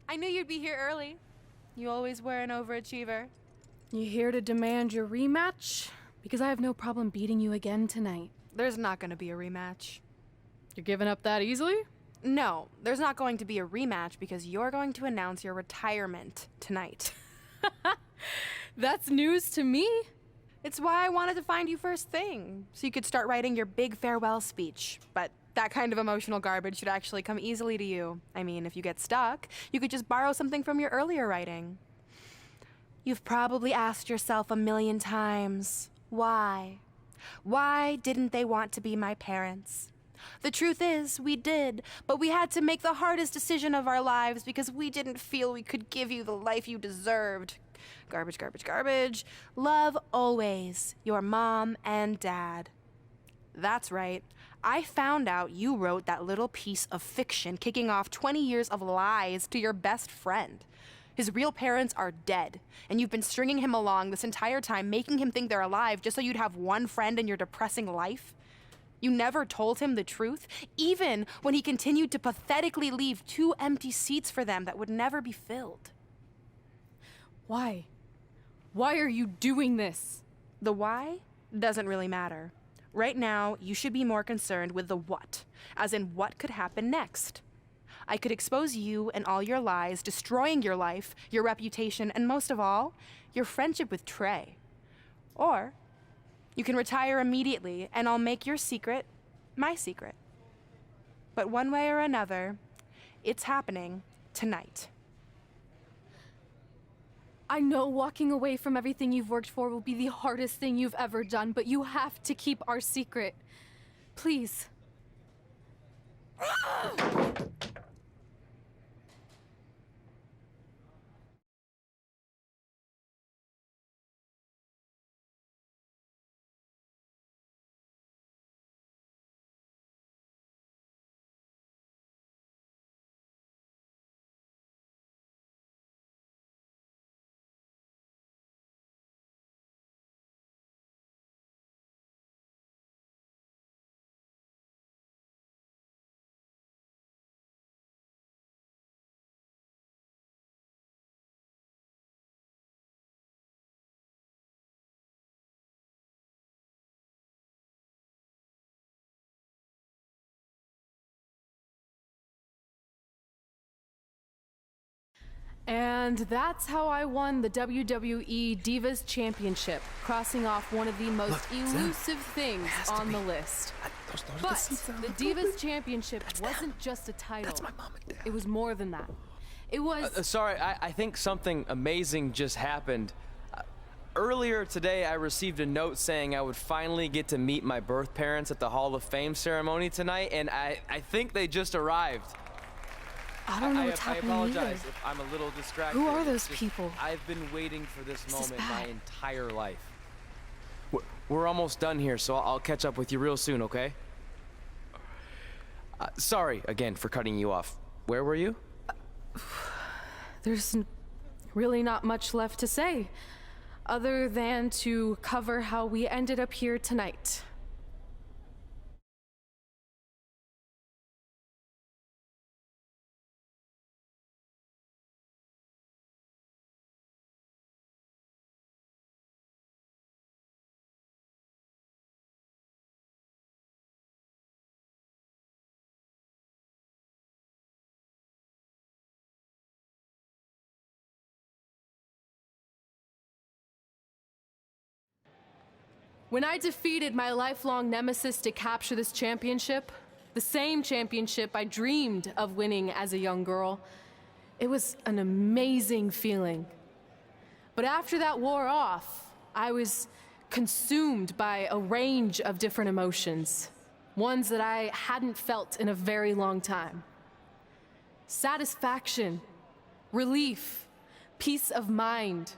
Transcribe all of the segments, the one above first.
I knew you'd be here early. You always were an overachiever. You here to demand your rematch? Because I have no problem beating you again tonight. There's not going to be a rematch. You're giving up that easily? No, there's not going to be a rematch because you're going to announce your retirement tonight. That's news to me. It's why I wanted to find you first thing, so you could start writing your big farewell speech. But that kind of emotional garbage should actually come easily to you. I mean, if you get stuck, you could just borrow something from your earlier writing. You've probably asked yourself a million times, why? Why didn't they want to be my parents? The truth is, we did, but we had to make the hardest decision of our lives because we didn't feel we could give you the life you deserved. Garbage, garbage, garbage. Love always, your mom and dad. That's right. I found out you wrote that little piece of fiction kicking off 20 years of lies to your best friend. His real parents are dead, and you've been stringing him along this entire time, making him think they're alive just so you'd have one friend in your depressing life. You never told him the truth, even when he continued to pathetically leave 2 empty seats for them that would never be filled. Why? Why are you doing this? The why doesn't really matter. Right now, you should be more concerned with the what, as in what could happen next. I could expose you and all your lies, destroying your life, your reputation, and most of all, your friendship with Trey. Or you can retire immediately, and I'll make your secret my secret. But one way or another, it's happening tonight. I know walking away from everything you've worked for will be the hardest thing you've ever done, but you have to keep our secret. Please. And that's how I won the WWE Divas Championship, crossing off one of the most elusive things on the list. But the Divas Championship wasn't just a title. That's my mom and dad. It was more than that. It was... Sorry, I think something amazing just happened. Earlier today, I received a note saying I would finally get to meet my birth parents at the Hall of Fame ceremony tonight, and I think they just arrived. I don't know what's happening I apologize either. if I'm a little distracted. Who are those It's just, people? I've been waiting for this is moment my bad. entire life. We're almost done here, so I'll catch up with you real soon, okay? Sorry again for cutting you off. Where were you? There's really not much left to say, other than to cover how we ended up here tonight. When I defeated my lifelong nemesis to capture this championship, the same championship I dreamed of winning as a young girl, it was an amazing feeling. But after that wore off, I was consumed by a range of different emotions, ones that I hadn't felt in a very long time. Satisfaction, relief, peace of mind.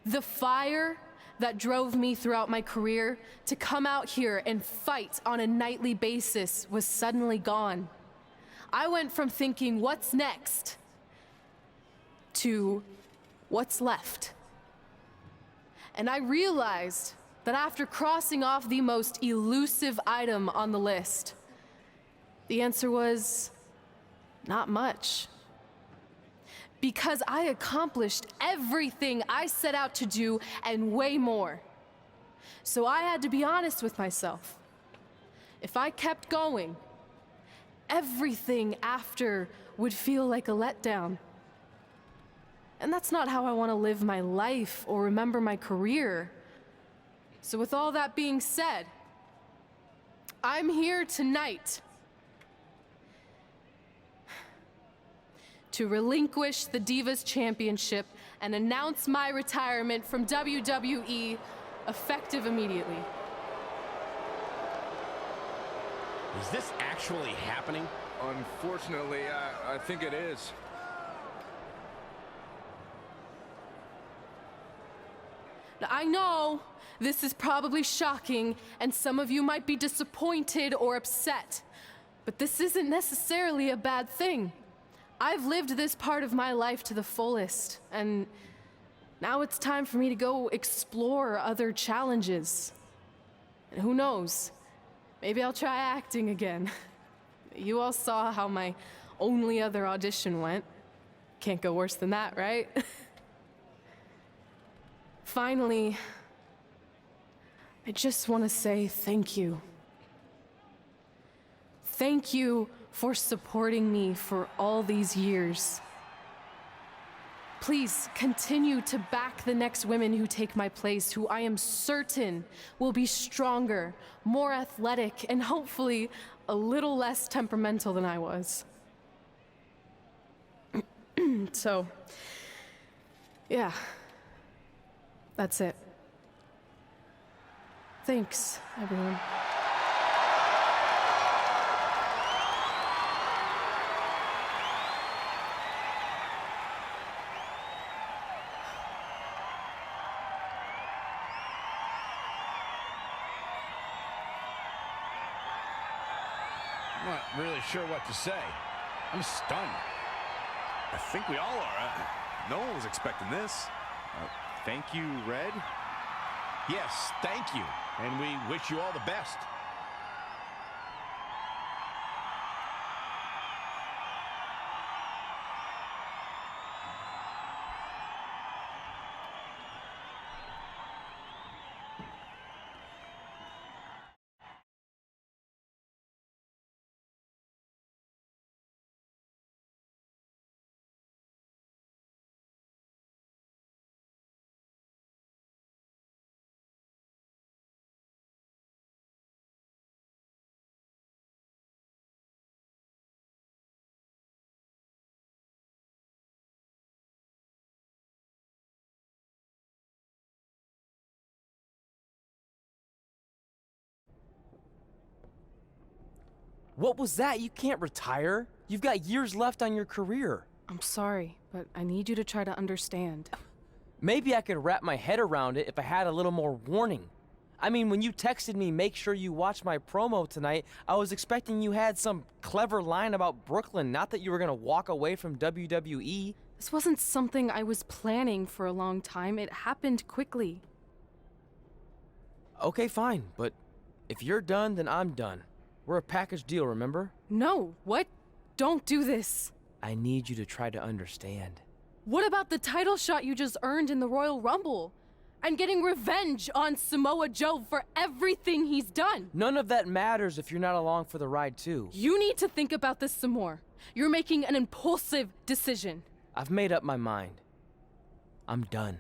The fire that drove me throughout my career to come out here and fight on a nightly basis was suddenly gone. I went from thinking, what's next, to what's left. And I realized that after crossing off the most elusive item on the list, the answer was not much. Because I accomplished everything I set out to do and way more. So I had to be honest with myself. If I kept going, everything after would feel like a letdown. And that's not how I want to live my life or remember my career. So with all that being said, I'm here tonight to relinquish the Divas Championship and announce my retirement from WWE effective immediately. Is this actually happening? Unfortunately, I think it is. Now, I know this is probably shocking, and some of you might be disappointed or upset, but this isn't necessarily a bad thing. I've lived this part of my life to the fullest, and now it's time for me to go explore other challenges. And who knows, maybe I'll try acting again. You all saw how my only other audition went. Can't go worse than that, right? Finally, I just want to say thank you. Thank you for supporting me for all these years. Please continue to back the next women who take my place, who I am certain will be stronger, more athletic, and hopefully a little less temperamental than I was. So, yeah. That's it. Thanks, everyone. I'm not really sure what to say. I'm stunned. I think we all are. No one was expecting this. Thank you, Red. Yes, thank you. And we wish you all the best. What was that? You can't retire. You've got years left on your career. I'm sorry, but I need you to try to understand. Maybe I could wrap my head around it if I had a little more warning. I mean, when you texted me, make sure you watch my promo tonight, I was expecting you had some clever line about Brooklyn, not that you were gonna walk away from WWE. This wasn't something I was planning for a long time. It happened quickly. Okay, fine, but if you're done, then I'm done. We're a package deal, remember? No, what? Don't do this. I need you to try to understand. What about the title shot you just earned in the Royal Rumble? And getting revenge on Samoa Joe for everything he's done? None of that matters if you're not along for the ride, too. You need to think about this some more. You're making an impulsive decision. I've made up my mind. I'm done.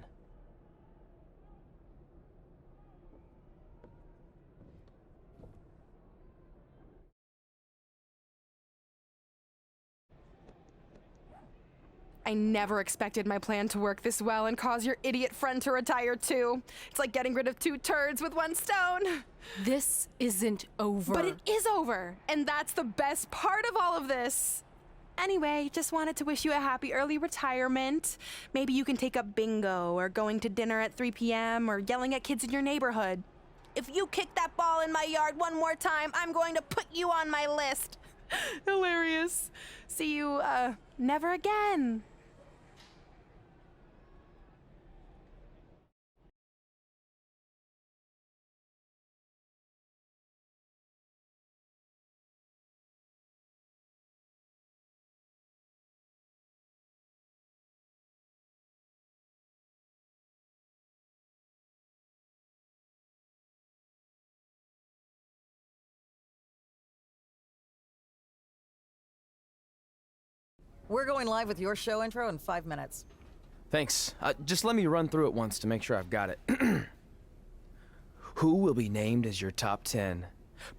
I never expected my plan to work this well and cause your idiot friend to retire too. It's like getting rid of 2 turds with 1 stone. This isn't over. But it is over, and that's the best part of all of this. Anyway, just wanted to wish you a happy early retirement. Maybe you can take up bingo or going to dinner at 3 p.m. or yelling at kids in your neighborhood. If you kick that ball in my yard one more time, I'm going to put you on my list. Hilarious. See you, never again. We're going live with your show intro in 5 minutes. Thanks. Just let me run through it once to make sure I've got it. Who will be named as your top 10?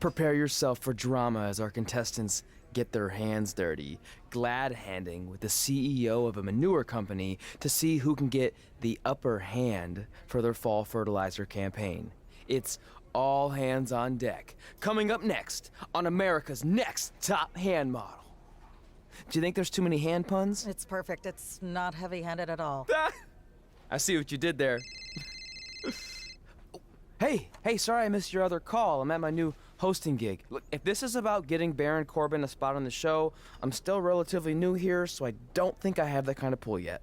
Prepare yourself for drama as our contestants get their hands dirty, glad-handing with the CEO of a manure company to see who can get the upper hand for their fall fertilizer campaign. It's all hands on deck. Coming up next on America's Next Top Hand Model. Do you think there's too many hand puns? It's perfect. It's not heavy-handed at all. I see what you did there. Hey, sorry I missed your other call. I'm at my new hosting gig. Look, if this is about getting Baron Corbin a spot on the show, I'm still relatively new here, so I don't think I have that kind of pull yet.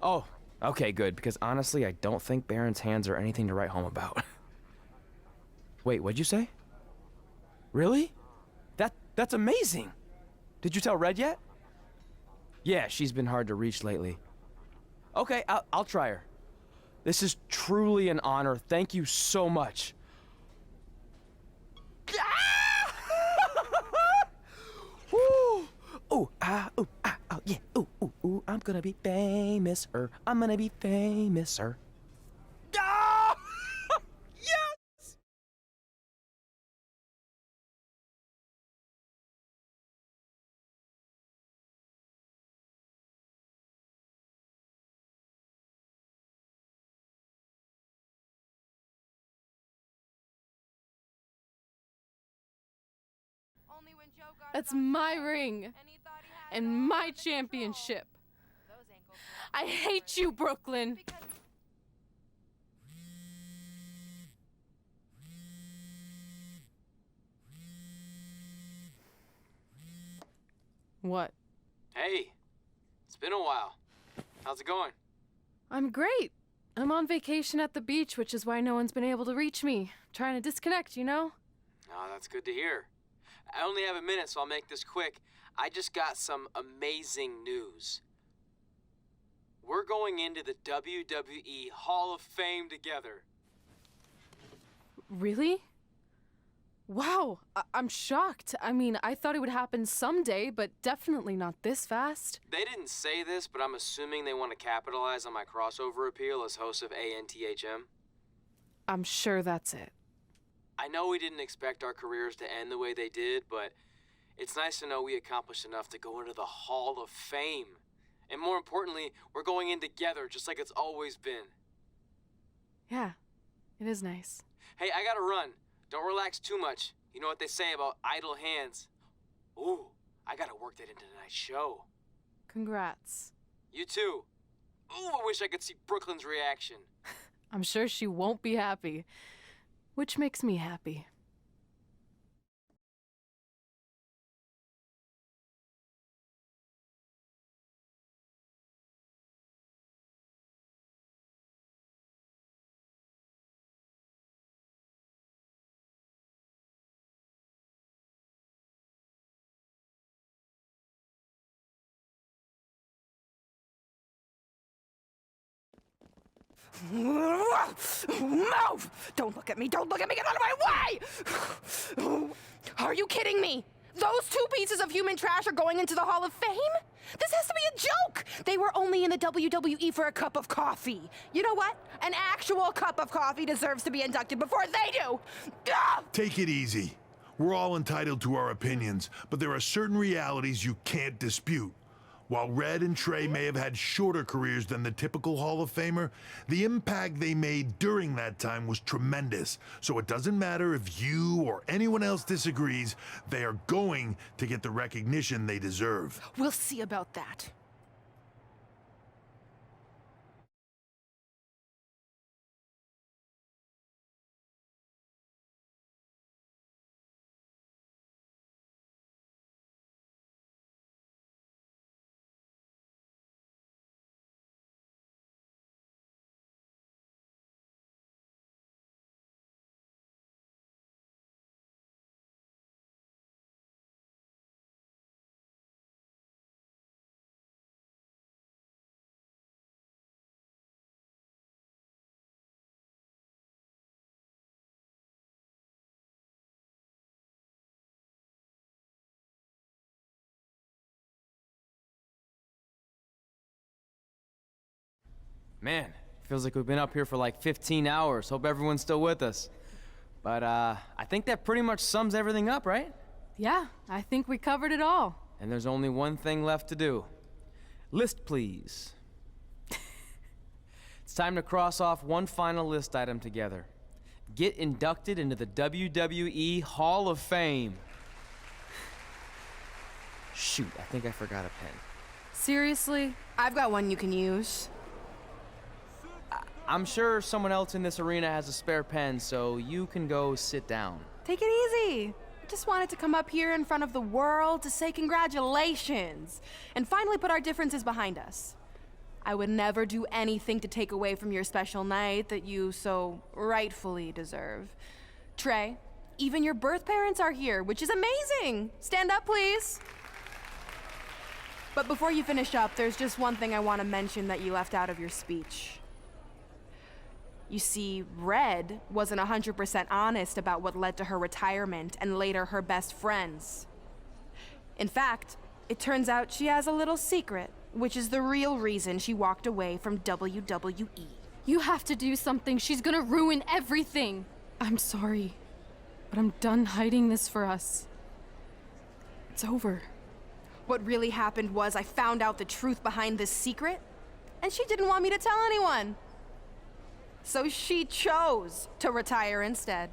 Oh, okay, good, because honestly, I don't think Baron's hands are anything to write home about. Wait, what'd you say? Really? That's amazing! Did you tell Red yet? Yeah, she's been hard to reach lately. Okay, I'll try her. This is truly an honor. Thank you so much. Woo! Ooh, yeah. Ooh, I'm gonna be famous, I'm gonna be famous, Ah! Yes! Only when Joe got That's it on my show, ring and he thought he had it and all my under control. championship. Those ankles I were hate you, Brooklyn. because What? Hey, it's been a while. How's it going? I'm great. I'm on vacation at the beach, which is why no one's been able to reach me. Trying to disconnect, you know? Oh, that's good to hear. I only have a minute, so I'll make this quick. I just got some amazing news. We're going into the WWE Hall of Fame together. Really? Wow, I'm shocked. I mean, I thought it would happen someday, but definitely not this fast. They didn't say this, but I'm assuming they want to capitalize on my crossover appeal as host of ANTHM. I'm sure that's it. I know we didn't expect our careers to end the way they did, but it's nice to know we accomplished enough to go into the Hall of Fame. And more importantly, we're going in together, just like it's always been. Yeah, it is nice. Hey, I gotta run. Don't relax too much. You know what they say about idle hands. Ooh, I gotta work that into tonight's show. Congrats. You too. Ooh, I wish I could see Brooklyn's reaction. I'm sure she won't be happy, which makes me happy. Move! Don't look at me! Don't look at me! Get out of my way! Are you kidding me? Those two pieces of human trash are going into the Hall of Fame? This has to be a joke! They were only in the WWE for a cup of coffee. You know what? An actual cup of coffee deserves to be inducted before they do! Ugh! Take it easy. We're all entitled to our opinions, but there are certain realities you can't dispute. While Red and Trey may have had shorter careers than the typical Hall of Famer, the impact they made during that time was tremendous. So it doesn't matter if you or anyone else disagrees, they are going to get the recognition they deserve. We'll see about that. Man, feels like we've been up here for like 15 hours. Hope everyone's still with us. But I think that pretty much sums everything up, right? Yeah, I think we covered it all. And there's only one thing left to do. List, please. It's time to cross off one final list item together. Get inducted into the WWE Hall of Fame. Shoot, I think I forgot a pen. Seriously? I've got one you can use. I'm sure someone else in this arena has a spare pen, so you can go sit down. Take it easy. I just wanted to come up here in front of the world to say congratulations and finally put our differences behind us. I would never do anything to take away from your special night that you so rightfully deserve. Trey, even your birth parents are here, which is amazing. Stand up, please. But before you finish up, there's just one thing I want to mention that you left out of your speech. You see, Red wasn't 100% honest about what led to her retirement and later her best friends. In fact, it turns out she has a little secret, which is the real reason she walked away from WWE. You have to do something. She's gonna ruin everything. I'm sorry, but I'm done hiding this for us. It's over. What really happened was I found out the truth behind this secret, and she didn't want me to tell anyone. So she chose to retire instead.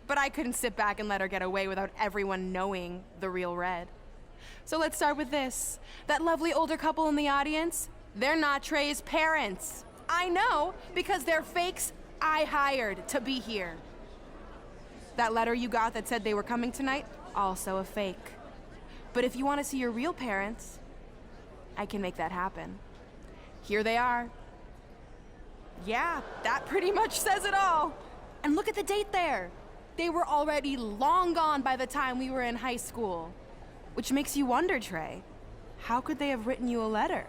But I couldn't sit back and let her get away without everyone knowing the real Red. So let's start with this. That lovely older couple in the audience, they're not Trey's parents. I know, because they're fakes I hired to be here. That letter you got that said they were coming tonight, also a fake. But if you want to see your real parents, I can make that happen. Here they are. Yeah, that pretty much says it all. And look at the date there. They were already long gone by the time we were in high school. Which makes you wonder, Trey, how could they have written you a letter?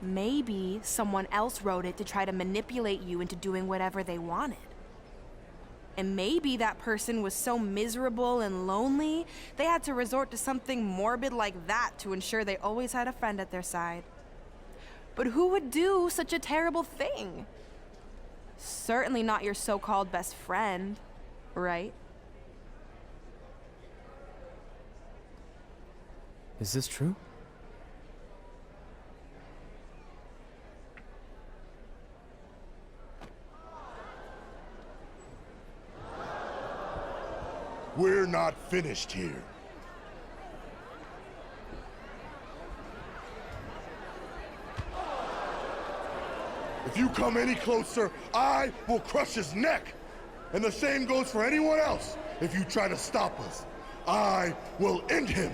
Maybe someone else wrote it to try to manipulate you into doing whatever they wanted. And maybe that person was so miserable and lonely, they had to resort to something morbid like that to ensure they always had a friend at their side. But who would do such a terrible thing? Certainly not your so-called best friend, right? Is this true? We're not finished here. If you come any closer, I will crush his neck. And the same goes for anyone else. If you try to stop us, I will end him.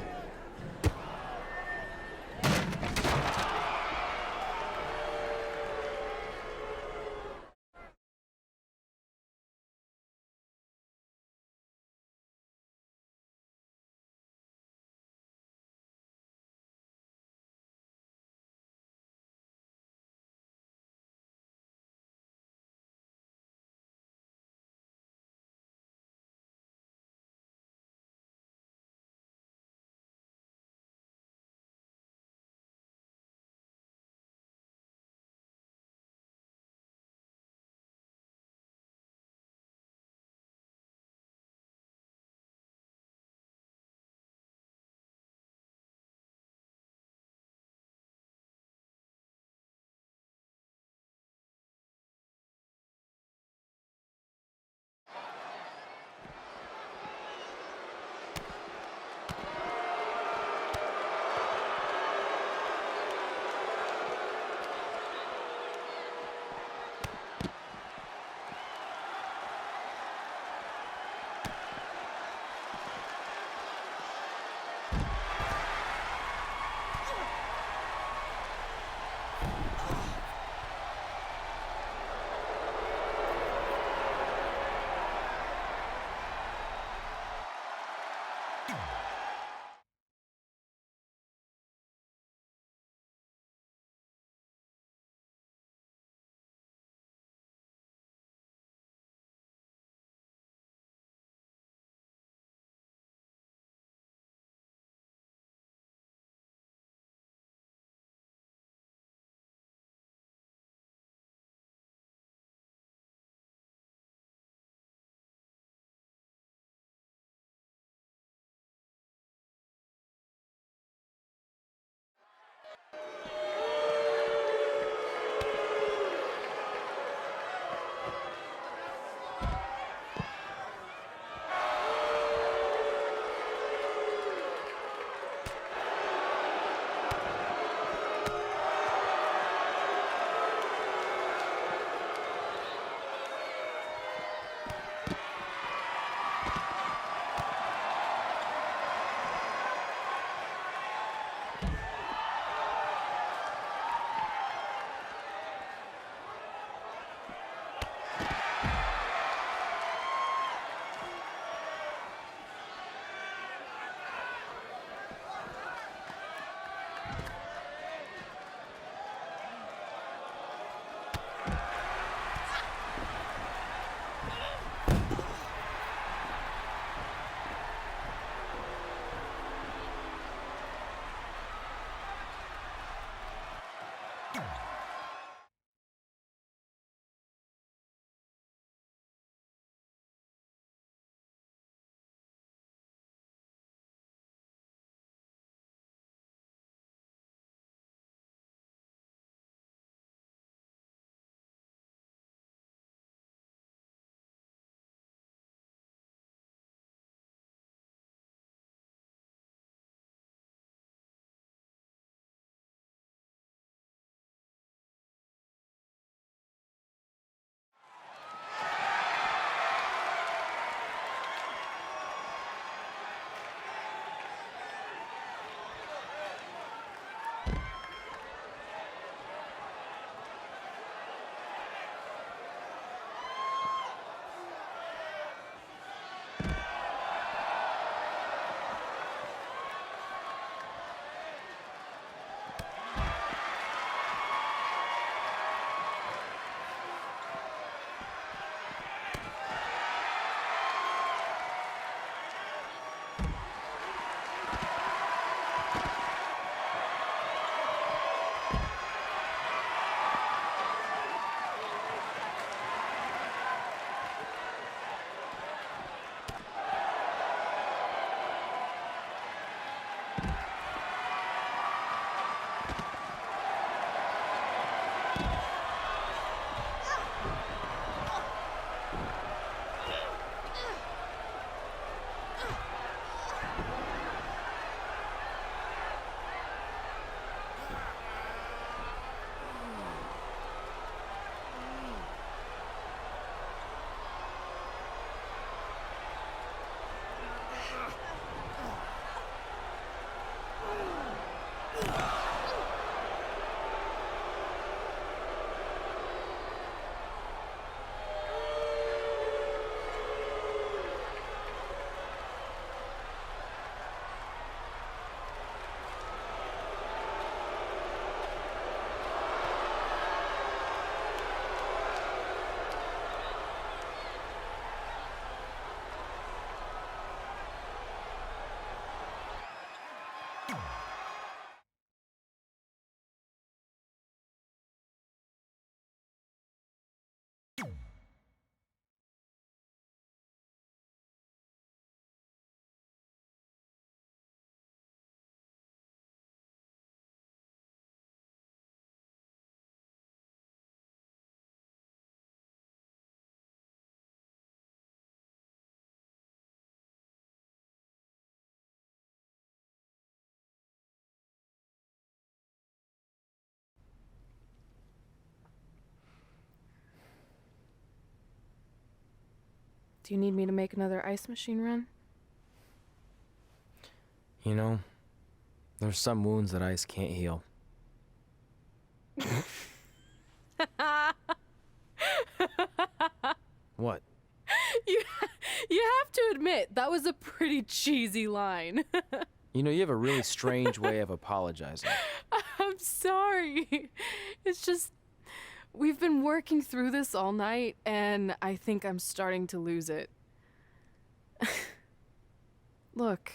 Do you need me to make another ice machine run? You know, there's some wounds that ice can't heal. What? You have to admit, that was a pretty cheesy line. You know, you have a really strange way of apologizing. I'm sorry. It's just, we've been working through this all night, and I think I'm starting to lose it. Look,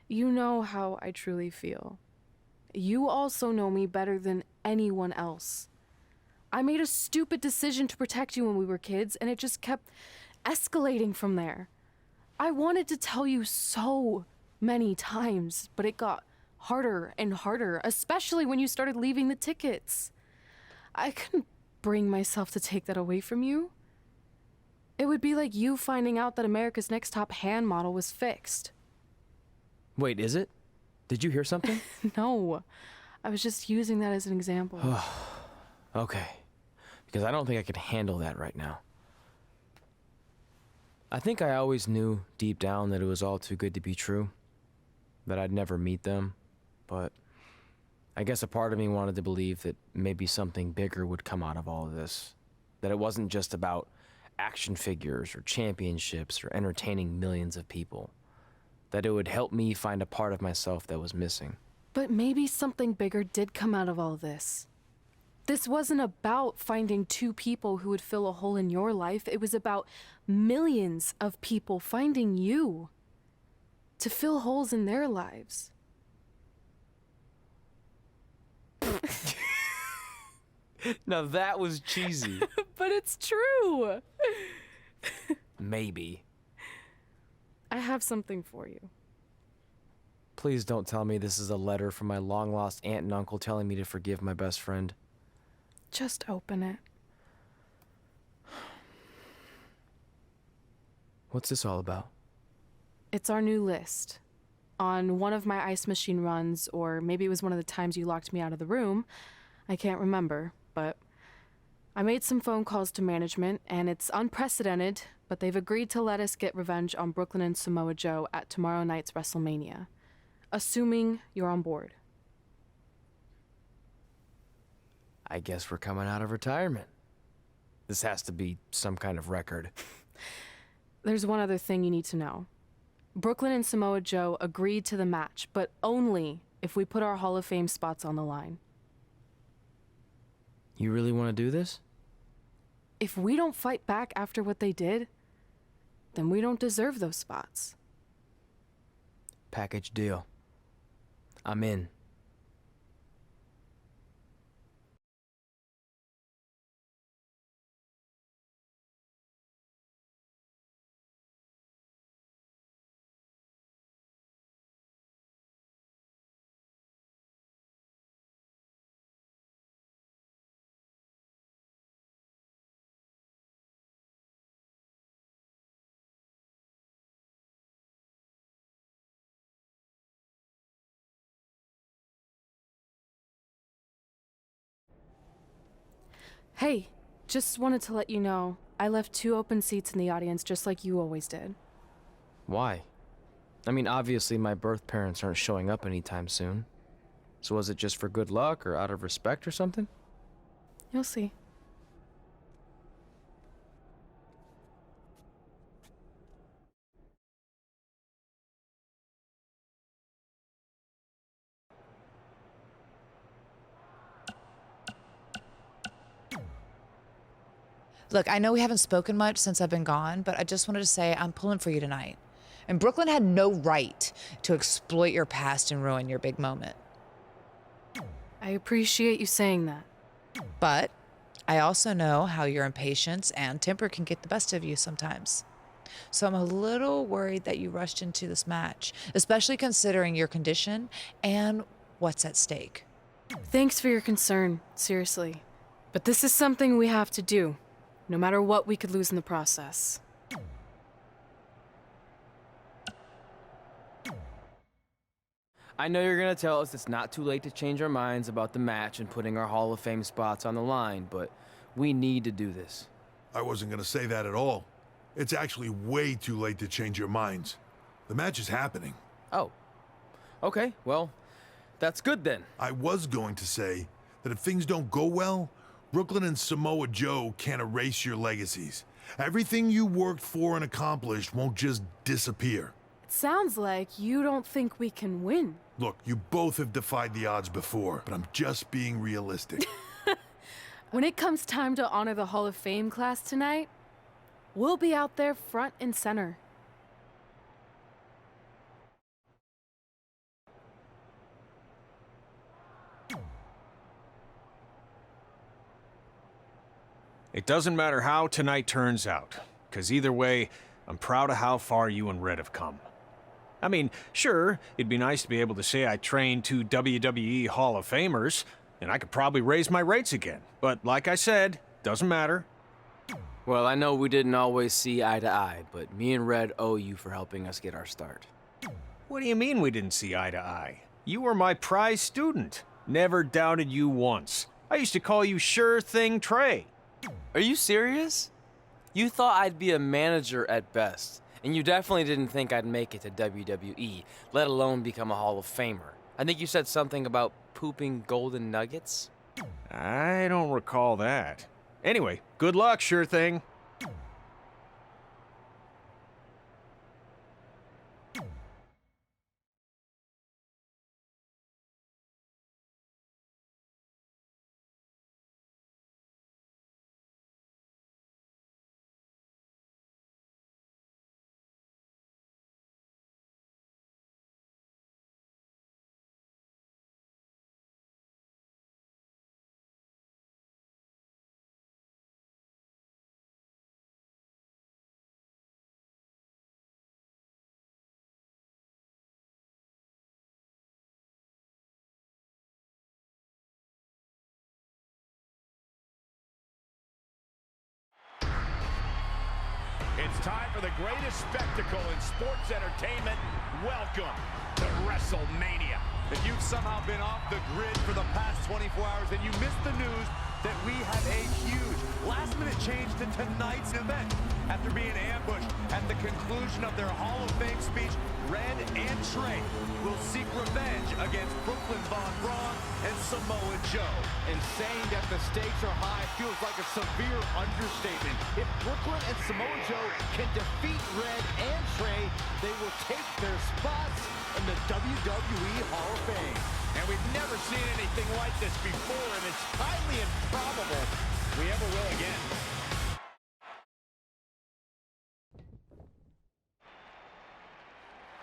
you know how I truly feel. You also know me better than anyone else. I made a stupid decision to protect you when we were kids, and it just kept escalating from there. I wanted to tell you so many times, but it got harder and harder, especially when you started leaving the tickets. I couldn't bring myself to take that away from you. It would be like you finding out that America's Next Top Hand model was fixed. Wait, is it? Did you hear something? No, I was just using that as an example. Okay, because I don't think I could handle that right now. I think I always knew deep down that it was all too good to be true, that I'd never meet them, but I guess a part of me wanted to believe that maybe something bigger would come out of all of this, that it wasn't just about action figures or championships or entertaining millions of people, that it would help me find a part of myself that was missing. But maybe something bigger did come out of all this. This wasn't about finding two people who would fill a hole in your life. It was about millions of people finding you to fill holes in their lives. Now that was cheesy. But it's true. Maybe. I have something for you. Please don't tell me this is a letter from my long-lost aunt and uncle telling me to forgive my best friend. Just open it. What's this all about? It's our new list. On one of my ice machine runs, or maybe it was one of the times you locked me out of the room, I can't remember, but I made some phone calls to management, and it's unprecedented, but they've agreed to let us get revenge on Brooklyn and Samoa Joe at tomorrow night's Wrestlemainia, assuming you're on board. I guess we're coming out of retirement. This has to be some kind of record. There's one other thing you need to know. Brooklyn and Samoa Joe agreed to the match, but only if we put our Hall of Fame spots on the line. You really want to do this? If we don't fight back after what they did, then we don't deserve those spots. Package deal. I'm in. Hey, just wanted to let you know, I left 2 open seats in the audience just like you always did. Why? I mean, obviously my birth parents aren't showing up anytime soon. So was it just for good luck or out of respect or something? You'll see. Look, I know we haven't spoken much since I've been gone, but I just wanted to say I'm pulling for you tonight. And Brooklyn had no right to exploit your past and ruin your big moment. I appreciate you saying that. But I also know how your impatience and temper can get the best of you sometimes. So I'm a little worried that you rushed into this match, especially considering your condition and what's at stake. Thanks for your concern, seriously. But this is something we have to do, no matter what we could lose in the process. I know you're gonna tell us it's not too late to change our minds about the match and putting our Hall of Fame spots on the line, but we need to do this. I wasn't gonna say that at all. It's actually way too late to change your minds. The match is happening. Oh. Okay, well, that's good then. I was going to say that if things don't go well, Brooklyn and Samoa Joe can't erase your legacies. Everything you worked for and accomplished won't just disappear. It sounds like you don't think we can win. Look, you both have defied the odds before, but I'm just being realistic. When it comes time to honor the Hall of Fame class tonight, we'll be out there front and center. It doesn't matter how tonight turns out, because either way, I'm proud of how far you and Red have come. I mean, sure, it'd be nice to be able to say I trained 2 WWE Hall of Famers, and I could probably raise my rates again. But like I said, doesn't matter. Well, I know we didn't always see eye to eye, but me and Red owe you for helping us get our start. What do you mean we didn't see eye to eye? You were my prize student. Never doubted you once. I used to call you Sure Thing Trey. Are you serious? You thought I'd be a manager at best, and you definitely didn't think I'd make it to WWE, let alone become a Hall of Famer. I think you said something about pooping golden nuggets? I don't recall that. Anyway, good luck, Sure Thing. It's time for the greatest spectacle in sports entertainment. Welcome to Wrestlemainia. If you've somehow been off the grid for the past 24 hours, then you missed the news that we have a huge last-minute change to tonight's event. After being ambushed at the conclusion of their Hall of Fame speech, Red and Trey will seek revenge against Brooklyn Von Braun and Samoa Joe. And saying that the stakes are high feels like a severe understatement. If Brooklyn and Samoa Joe can defeat Red and Trey, they will take their spots in the WWE Hall of Fame. And we've never seen anything like this before, and it's highly improbable we ever will again.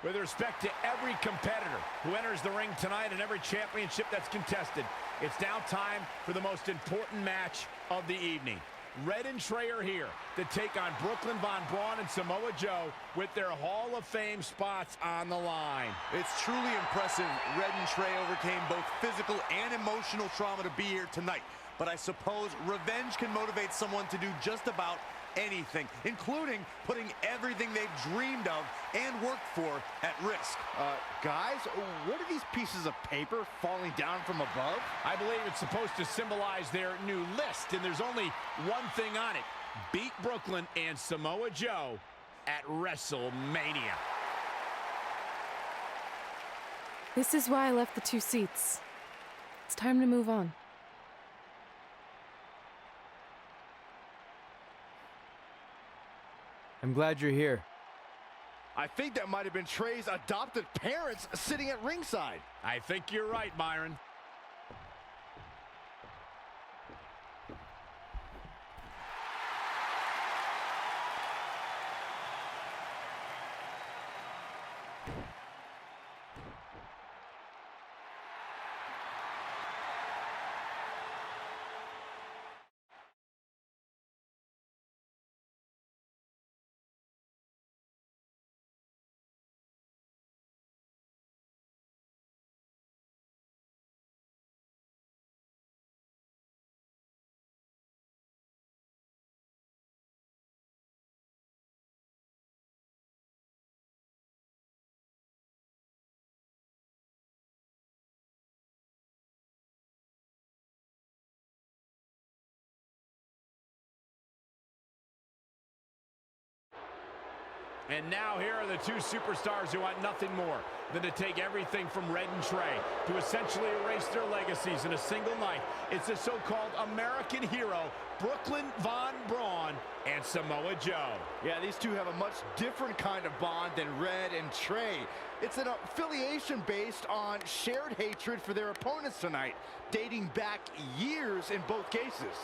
With respect to every competitor who enters the ring tonight and every championship that's contested, it's now time for the most important match of the evening. Red and Trey are here to take on Brooklyn Von Braun and Samoa Joe with their Hall of Fame spots on the line. It's truly impressive Red and Trey overcame both physical and emotional trauma to be here tonight. But I suppose revenge can motivate someone to do just about anything, including putting everything they've dreamed of and worked for at risk. Guys, what are these pieces of paper falling down from above? I believe it's supposed to symbolize their new list, and there's only one thing on it. Beat Brooklyn and Samoa Joe at Wrestlemania. This is why I left the 2 seats. It's time to move on. I'm glad you're here. I think that might have been Trey's adopted parents sitting at ringside. I think you're right, Byron. And now here are the 2 superstars who want nothing more than to take everything from Red and Trey to essentially erase their legacies in a single night. It's the so-called American hero, Brooklyn Von Braun and Samoa Joe. Yeah, these two have a much different kind of bond than Red and Trey. It's an affiliation based on shared hatred for their opponents tonight, dating back years in both cases.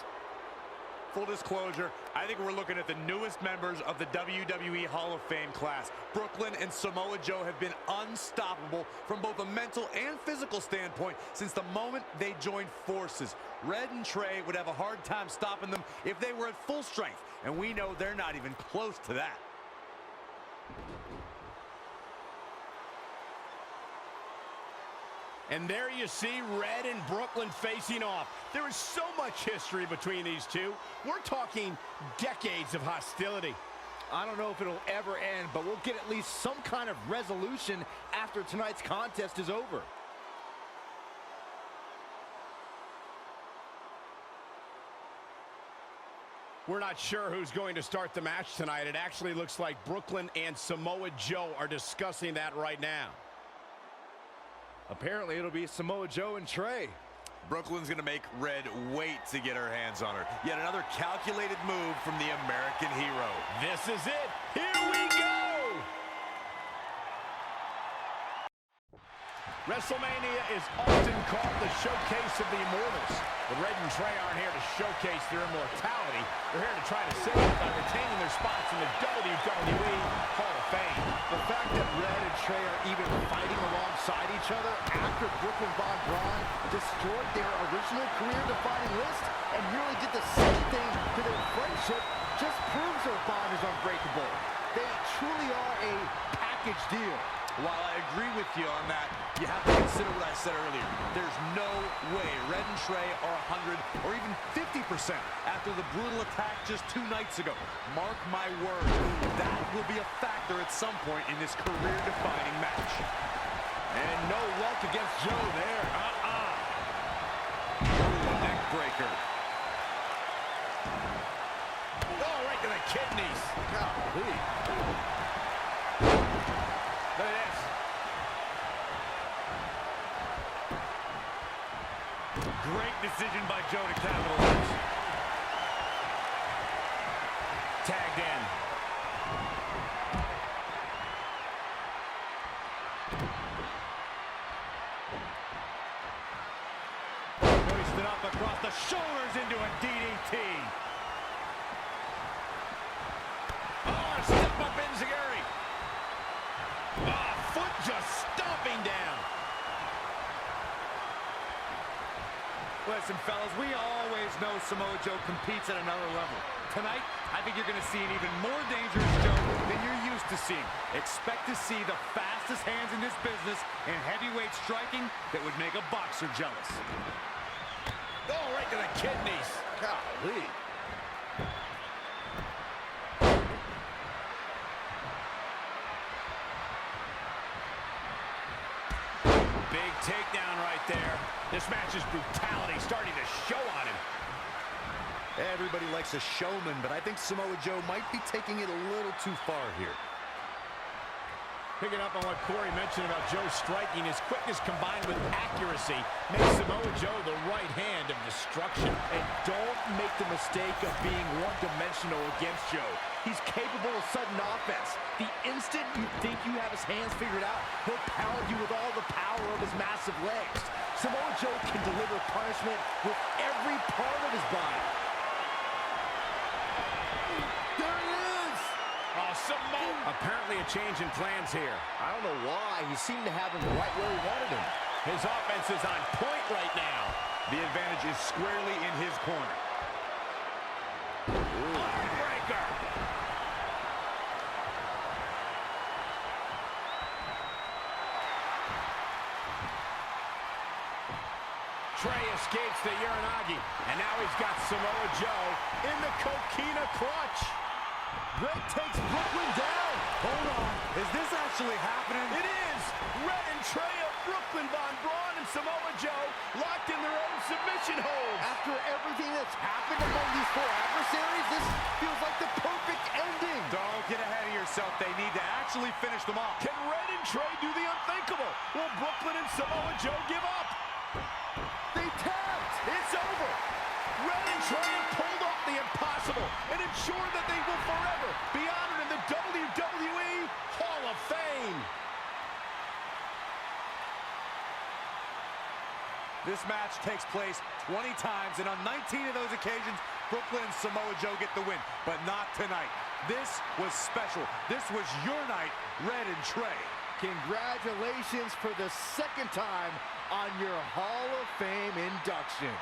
Full disclosure, I think we're looking at the newest members of the WWE Hall of Fame class. Brooklyn and Samoa Joe have been unstoppable from both a mental and physical standpoint since the moment they joined forces. Red and Trey would have a hard time stopping them if they were at full strength, and we know they're not even close to that. And there you see Red and Brooklyn facing off. There is so much history between these two. We're talking decades of hostility. I don't know if it'll ever end, but we'll get at least some kind of resolution after tonight's contest is over. We're not sure who's going to start the match tonight. It actually looks like Brooklyn and Samoa Joe are discussing that right now. Apparently, it'll be Samoa Joe and Trey. Brooklyn's gonna make Red wait to get her hands on her. Yet another calculated move from the American hero. This is it. Here we go. Wrestlemania is often called the showcase of the immortals. But Red and Trey aren't here to showcase their immortality. They're here to try to save it by retaining their spots in the WWE Hall of Fame. The fact that Red and Trey are even fighting alongside each other after Brooklyn Von Braun destroyed their original career-defining list and nearly did the same thing to their friendship just proves their bond is unbreakable. They truly are a package deal. While I agree with you on that, you have to consider what I said earlier. There's no way Red and Trey are 100 or even 50% after the brutal attack just 2 nights ago. Mark my words, that will be a factor at some point in this career-defining match. And no luck against Joe there. Neck breaker. Oh, right to the kidneys. Golly. Look at this. Great decision by Joe to capitalize. Tagged in. Hoisted up across the shoulders into a DDT. Oh, step up enziguri. Foot just stomping down. Listen, fellas, we always know Samoa Joe competes at another level. Tonight, I think you're going to see an even more dangerous Joe than you're used to seeing. Expect to see the fastest hands in this business and heavyweight striking that would make a boxer jealous. Oh, right to the kidneys. Golly. Big takedown right there. This match's brutality starting to show on him. Everybody likes a showman, but I think Samoa Joe might be taking it a little too far here. Picking up on what Corey mentioned about Joe striking, his quickness combined with accuracy makes Samoa Joe the right hand of destruction. And don't make the mistake of being one-dimensional against Joe. He's capable of sudden offense. The instant you think you have his hands figured out, he'll pound you with all the power of his massive legs. Samoa Joe can deliver punishment with every part of his body. There he is! Oh, Samoa! Apparently a change in plans here. I don't know why. He seemed to have him right where he wanted him. His offense is on point right now. The advantage is squarely in his corner. Breaker! Trey escapes the Uranagi, and now he's got Samoa Joe in the Coquina clutch. Red takes Brooklyn down. Hold on. Is this actually happening? It is. Red and Trey of Brooklyn, Von Braun and Samoa Joe locked in their own submission holds. After everything that's happened among these 4 adversaries, this feels like the perfect ending. Don't get ahead of yourself. They need to actually finish them off. Can Red and Trey do the unthinkable? Will Brooklyn and Samoa Joe give up? They tapped. It's over. Red and Trey have pulled off the impossible and ensured that they will forever be honored in the WWE Hall of Fame. This match takes place 20 times, and on 19 of those occasions, Brooklyn and Samoa Joe get the win, but not tonight. This was special. This was your night, Red and Trey. Congratulations for the 2nd time on your Hall of Fame induction.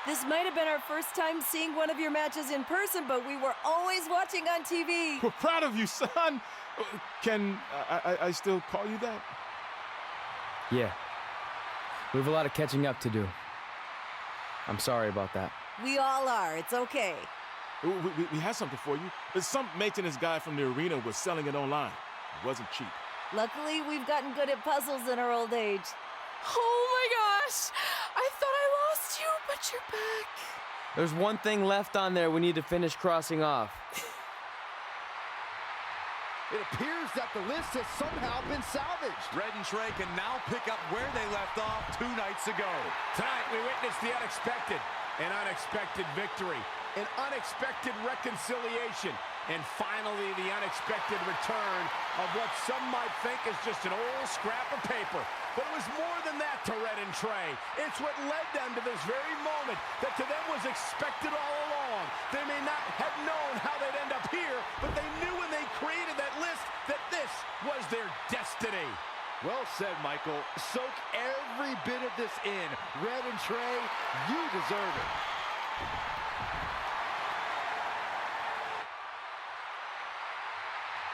This might have been our first time seeing one of your matches in person, but we were always watching on TV. We're proud of you, son. Can I still call you that? Yeah. We have a lot of catching up to do. I'm sorry about that. We all are. It's okay. We have something for you. Some maintenance guy from the arena was selling it online. It wasn't cheap. Luckily, we've gotten good at puzzles in our old age. Oh my gosh! I thought I lost you, but you're back. There's one thing left on there we need to finish crossing off. It appears that the list has somehow been salvaged. Red and Trey can now pick up where they left off 2 nights ago. Tonight, we witnessed the unexpected, an unexpected victory. an unexpected reconciliation, and finally the unexpected return of what some might think is just an old scrap of paper. But it was more than that to Red and Trey. It's what led them to this very moment that to them was expected all along. They may not have known how they'd end up here, but they knew when they created that list that this was their destiny. Well said, Michael. Soak every bit of this in. Red and Trey, you deserve it.